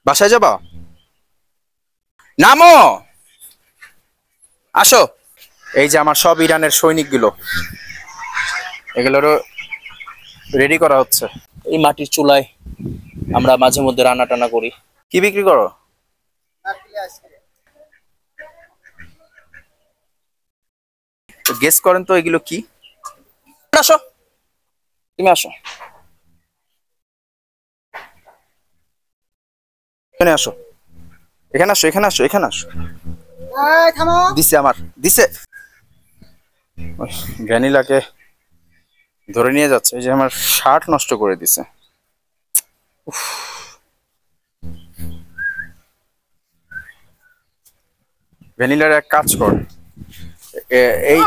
বাসায় যাবা? নামো, আসো। এই যে আমার সব ইরানের সৈনিকগুলো, এগুলোরও রেডি করা হচ্ছে। এই মাটির চুলায় আমরা মাঝে মধ্যে রান্না টান্না করি। কি বিক্রি করো? গেস করেন তো এগুলো কি? আসো, তুমি আসো, এখানে আসো, এখানে আসো, এখানে আসো, এখানে আসো। দিছে আমার, দিছে। ওই ভ্যানিলাকে ধরে নিয়ে যাচ্ছে, এই যে আমার শার্ট নষ্ট করে দিছে। ভ্যানিলার এক কাজ কর, এই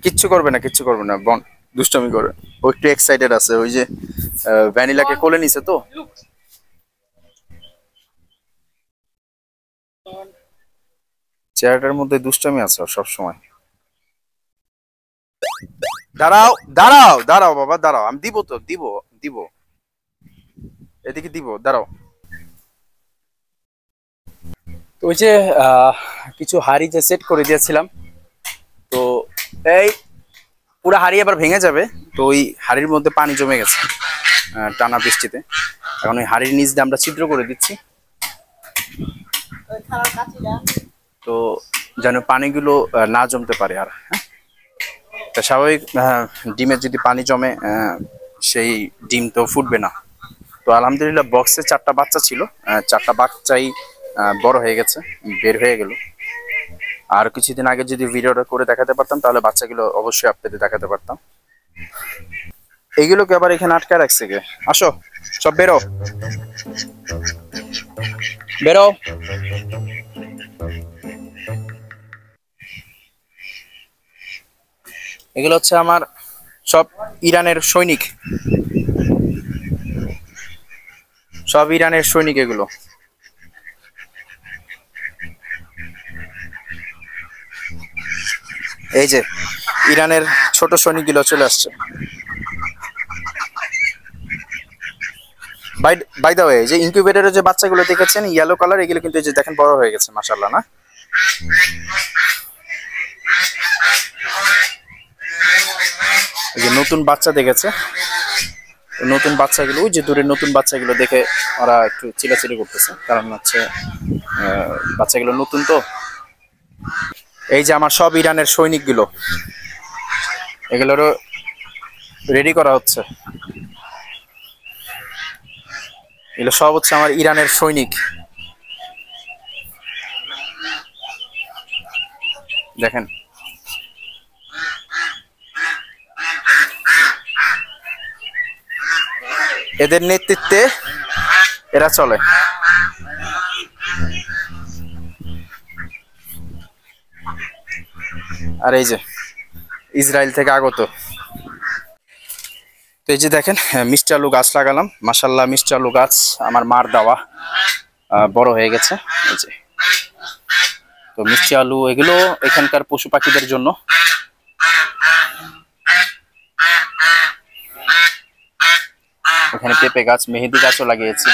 কিচ্ছু করবে না, কিচ্ছু করবে না, বন দুষ্টমি করে। ও একটু এক্সাইটেড আছে, ওই যে ভ্যানিলাকে কোলে নিছে তো। চেহারাটার মধ্যে দুষ্টমি আছে সব সময়। দাঁড়াও, দাঁড়াও, দাঁড়াও বাবা, দাঁড়াও, আমি দিব তো, দিব, দিব, এদিকে দিব, দাঁড়াও। তো ওই যে কিছু হাড়ি যে সেট করে দিয়েছিলাম, তো এই পুরো হাড়ি আবার ভেঙে যাবে। তো ওই হাড়ির মধ্যে পানি জমে গেছে টানা বৃষ্টিতে। এখন ওই হাড়ির নিচ দিয়ে আমরা ছিদ্র করে দিচ্ছি, তো যেন পানিগুলো না জমতে পারে। আর হ্যাঁ, তা স্বাভাবিক ডিমের যদি পানি জমে সেই ডিম তো ফুটবে না। তো আলহামদুলিল্লাহ বক্সে 4টা বাচ্চা ছিল, 4টা বাচ্চাই বড় হয়ে গেছে, বের হয়ে গেল। আর কিছুদিন আগে যদি ভিডিওটা করে দেখাতে পারতাম তাহলে বাচ্চাগুলো অবশ্যই আপনাদের দেখাতে পারতাম। এইগুলোকে আবার এখানে আটকে রাখছে কে? আসো, সব বেরো, বেরো। এগুলো হচ্ছে আমার সব ইরানের সৈনিক, সব ইরানের সৈনিক এগুলো। এই যে ইরানের ছোট সৈনিকগুলো চলে আসছে। বাই দা ওয়ে, যে ইনকিউবেটরের যে বাচ্চাগুলো দেখেছেন ইয়েলো কালার, এগুলো কিন্তু এই যে দেখেন বড় হয়ে গেছে মাশাআল্লাহ না? এই যে নতুন বাচ্চা দেখেছে, নতুন বাচ্চাগুলো, ওই যে দূরের নতুন বাচ্চাগুলো দেখে ওরা একটু চিল্লাচিল্লি করতেছে, কারণ হচ্ছে বাচ্চাগুলো নতুন তো। এই যে আমার সব ইরানের সৈনিকগুলো, এগুলোরও রেডি করা হচ্ছে। এগুলো সব হচ্ছে আমার ইরানের সৈনিক, দেখেন। এদের নেতৃত্বে এরা চলে। আর এই যে ইসরায়েল থেকে আগত। তো এই যে দেখেন মিষ্টি আলু গাছ লাগালাম, মাশাআল্লাহ মিষ্টি আলু গাছ আমার মার দেওয়া বড় হয়ে গেছে। এই যে তো মিষ্টি আলু এগুলো এখানকার পশু পাখিদের জন্য। এখানে পেঁপে গাছ, মেহেদি গাছও লাগিয়েছি।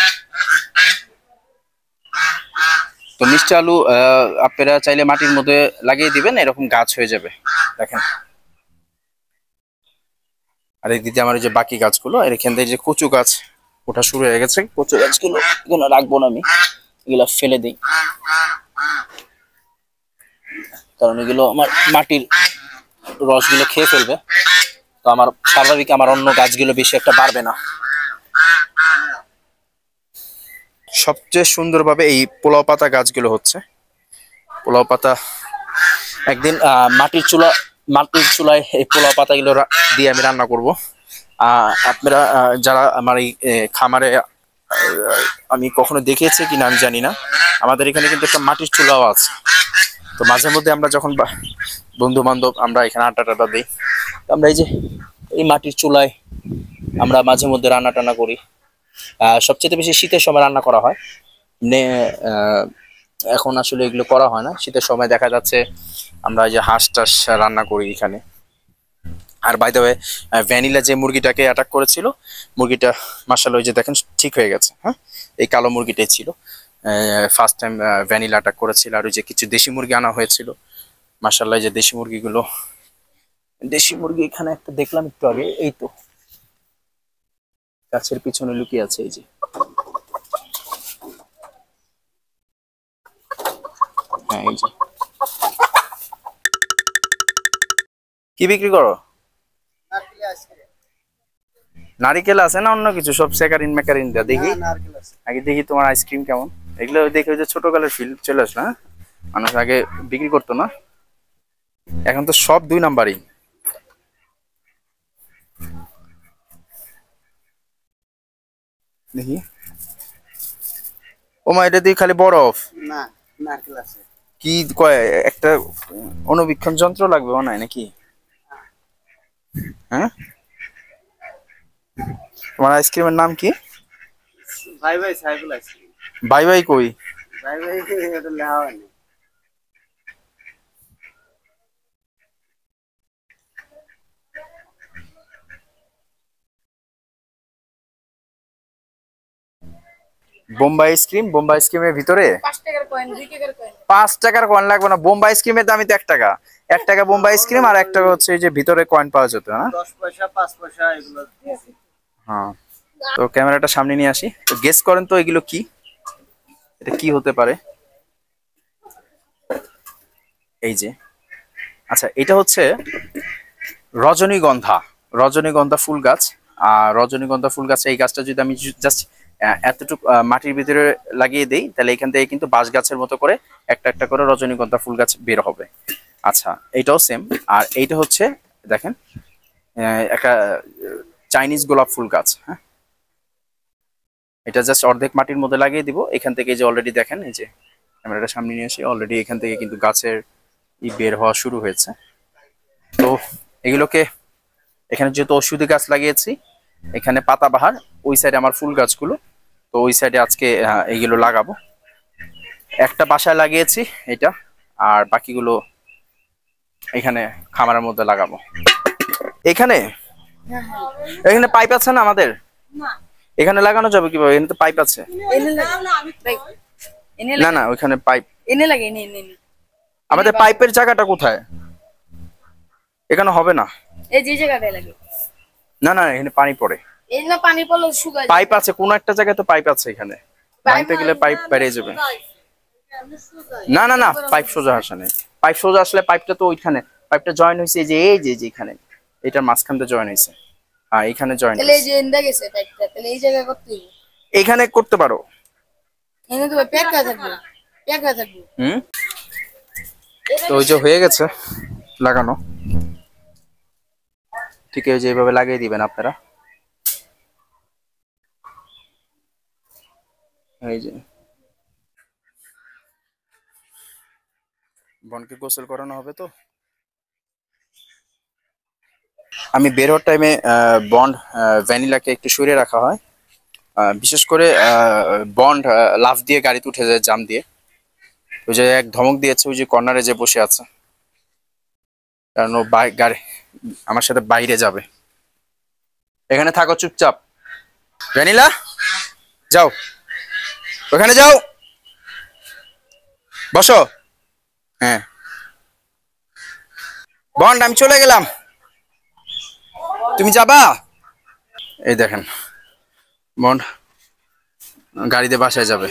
তো মিষ্টি আলু আপনারা চাইলে মাটির মধ্যে লাগিয়ে দিবেন, এরকম গাছ হয়ে যাবে, দেখেন। আর এই দিকে আমার যে বাকি গাছগুলো, আর এখান থেকে যে কচু গাছ ওঠা শুরু হয়ে গেছে, কচু গাছগুলো এগুলো রাখবো না, আমি এগুলো ফেলে দিই, কারণ এগুলো আমার মাটির রসগুলো খেয়ে ফেলবে। তো আমার স্বাভাবিক আমার অন্য গাছগুলো বেশি একটা বাড়বে না। সবচেয়ে সুন্দরভাবে এই পোলাও পাতা গাছগুলো হচ্ছে। পোলাও পাতা একদিন মাটির চুলায় এই পোলাও পাতাগুলো দিয়ে আমি রান্না করব। আপনারা যারা আমার এই খামারে আমি কখনো দেখেছি কিনা আমি জানি না, আমাদের এখানে কিন্তু একটা মাটির চুলাও আছে। তো মাঝে মধ্যে আমরা যখন বন্ধু বান্ধব আমরা এখানে আড্ডা টাড্ডা দিই, আমরা এই যে এই মাটির চুলায় আমরা মাঝে মধ্যে রান্না টান্না করি। সবচেয়ে বেশি শীতের সময় রান্না করা হয়, এখন আসলে এগুলো করা হয় না। শীতের সময় দেখা যাচ্ছে আমরা এই যে হাঁস টাস রান্না করি এখানে। আর বাই দ্য ওয়ে ভ্যানিলা যে মুরগিটাকে অ্যাটাক করেছিল, মুরগিটা মাশাআল্লাহ ওই যে দেখেন ঠিক হয়ে গেছে। হ্যাঁ, এই কালো মুরগিটাই ছিল ফার্স্ট টাইম ভ্যানিলা অ্যাটাক করেছিল। আর ওই যে কিছু দেশি মুরগি আনা হয়েছিল, মাশাআল্লাহ যে দেশি মুরগিগুলো, দেশি মুরগি এখানে একটা দেখলাম একটু আগে, এই তো গাছের পিছনে লুকিয়ে আছে, এই যে। হ্যাঁ, এই যে। কি বিক্রি করো? নারিকেল আছে না অন্য কিছু? সব স্যাকারিন ম্যাকারিন দেয়া দেখি। আগে দেখি তোমার আইসক্রিম কেমন। এগুলো দেখে ওই যে ছোটকালের ফিল চলে আসলো। হ্যাঁ, মানুষ আগে বিক্রি করতো না, এখন তো সব 2 নাম্বারই। দেখি, ও মা, এটা দিয়ে খালি বরফ না, নারকেল আছে। কি কয়, একটা অনুবীক্ষণ যন্ত্র লাগবে মনে হয় নাকি? হ্যাঁ, তোমার আইসক্রিমের নাম কি? ভাই ভাই সাইফুল আইসক্রিম। ভাই ভাই কই? ভাই ভাই এটা লেখা হয়নি। বোম্বাই আইসক্রিম, বোম্বাই আইসক্রিমের ভিতরে 5 টাকার কয়েন, 2 টাকার কয়েন। 5 টাকার কয়েন লাগবে না, বোম্বাই আইসক্রিমের দামই তো 1 টাকা। 1 টাকা বোম্বাই আইসক্রিম, আর 1 টাকা হচ্ছে এই যে ভিতরে কয়েন পাওয়া যেত না, 10 পয়সা 5 পয়সা এগুলো। হ্যাঁ, তো ক্যামেরাটা সামনে নিয়ে আসি, তো গেস করেন তো এগুলো কি, এটা কি হতে পারে? এই যে, আচ্ছা, এটা হচ্ছে রজনীগন্ধা, রজনীগন্ধা ফুল গাছ। আর রজনীগন্ধা ফুল গাছ, এই গাছটা যদি আমি জাস্ট এতটুকু মাটির ভিতরে লাগিয়ে দেই, তাহলে এখান থেকে কিন্তু বাঁশ গাছের মতো করে একটা একটা করে রজনীগন্ধা ফুল গাছ বের হবে। আচ্ছা, এইটাও সেম। আর এইটা হচ্ছে দেখেন একটা চাইনিজ গোলাপ ফুল গাছ। হ্যাঁ, এটা জাস্ট অর্ধেক মাটির মধ্যে লাগিয়ে দিব, এখান থেকে যে অলরেডি দেখেন, এই যে ক্যামেরাটা সামনে নিয়ে আসি, অলরেডি এখান থেকে কিন্তু গাছের বের হওয়া শুরু হয়েছে। তো এগুলোকে এখানে যেহেতু ওষুধি গাছ লাগিয়েছি, এখানে পাতাবাহার, ওই সাইডে আমার ফুল গাছগুলো, তো ওই সাইডে আজকে এইগুলো লাগাবো। একটা বাসায় লাগিয়েছি এটা, আর বাকিগুলো এখানে খামারের মধ্যে লাগাবো। এখানে এখানে পাইপ আছে না আমাদের? এখানে লাগানো যাবে কিভাবে? এখানে তো পাইপ আছে। না না, ওইখানে পাইপ এনে লাগে। আমাদের পাইপের জায়গাটা কোথায়? এখানে হবে না, এই যে জায়গাটায় লাগে। না না, এখানে পানি পড়ে, এই না পানি পড়লে শুকায়। পাইপ আছে কোন একটা জায়গায়, তো পাইপ আছে এখানে, ভাঙতে গেলে পাইপ বেরিয়ে যাবে। না না না, পাইপ সোজা আসে না। পাইপ সোজা আসলে পাইপটা তো ওইখানে, পাইপটা জয়েন হইছে এই যে, এই যে এখানে, এটার মাঝখান দিয়ে জয়েন হইছে। হ্যাঁ, এখানে জয়েন। তাহলে এই যে এন্ডা গেছে পাইপটা, তাহলে এই জায়গা করতে হবে। এখানে করতে পারো, এখানে তো প্যাকা থাকবে, প্যাকা থাকবে। তো ওই যে হয়ে গেছে লাগানো, ঠিক আছে, এইভাবে লাগিয়ে দিবেন আপনারা। এই যে বনকে গোসল করানো হবে। তো আমি বের হওয়ার টাইমে বন্ড ভ্যানিলাকে একটু সরিয়ে রাখা হয়, বিশেষ করে বন্ড লাফ দিয়ে গাড়িতে উঠে যায় জাম দিয়ে। ওই যে এক ধমক দিয়েছে ওই যে কর্নারে যে বসে আছে, কারণ ও গাড়ি আমার সাথে বাইরে যাবে। এখানে থাকো চুপচাপ, ভ্যানিলা যাও, ওখানে যাও, বসো। হ্যাঁ, বন্ড আমি চলে গেলাম, তুমি যাবা? এই দেখেন বন্ড গাড়িতে বাসায় যাবে,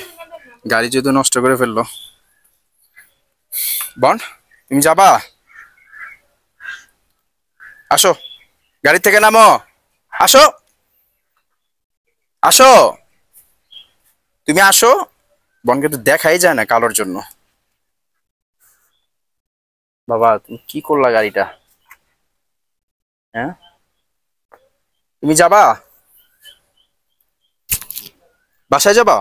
গাড়ি যদি নষ্ট করে ফেললো। বন্ড তুমি যাবা? আসো, গাড়ি থেকে নামো, আসো, আসো, তুমি আসো। বনকে তো দেখাই যায় না কালোর জন্য। বাবা তুমি কি করলা গাড়িটা? হ্যাঁ, তুমি যাবা? বাসায় যাবা?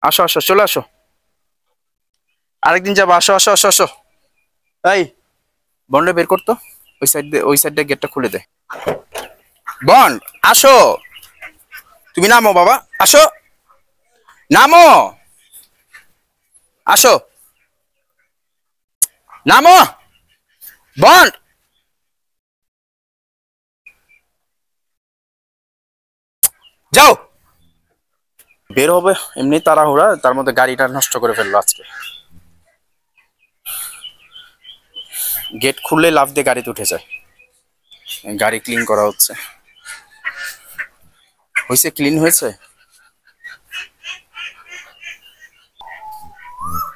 আসো আসো, চলে আসো, আরেকদিন যাবো, আসো আসো আসো আসো। এই বন্ডে বের করতো, ওই সাইড দিয়ে গেটটা খুলে দে। বন্ড আসো, তুমি নামো বাবা, আসো, নামো, আসো, নামো, বন্ড যাও। বের হবে এমনি তাড়াহুড়া, তার মধ্যে গাড়িটা নষ্ট করে ফেললো আজকে। গেট খুললে লাফ দিয়ে গাড়িতে উঠে যায়। গাড়ি ক্লিন করা হচ্ছে। হয়েছে, ক্লিন হয়েছে।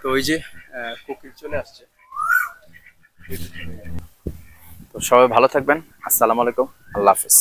তো ওই যে কোকিল চলে আসছে। তো সবাই ভালো থাকবেন। আসসালামু আলাইকুম, আল্লাহ হাফিজ।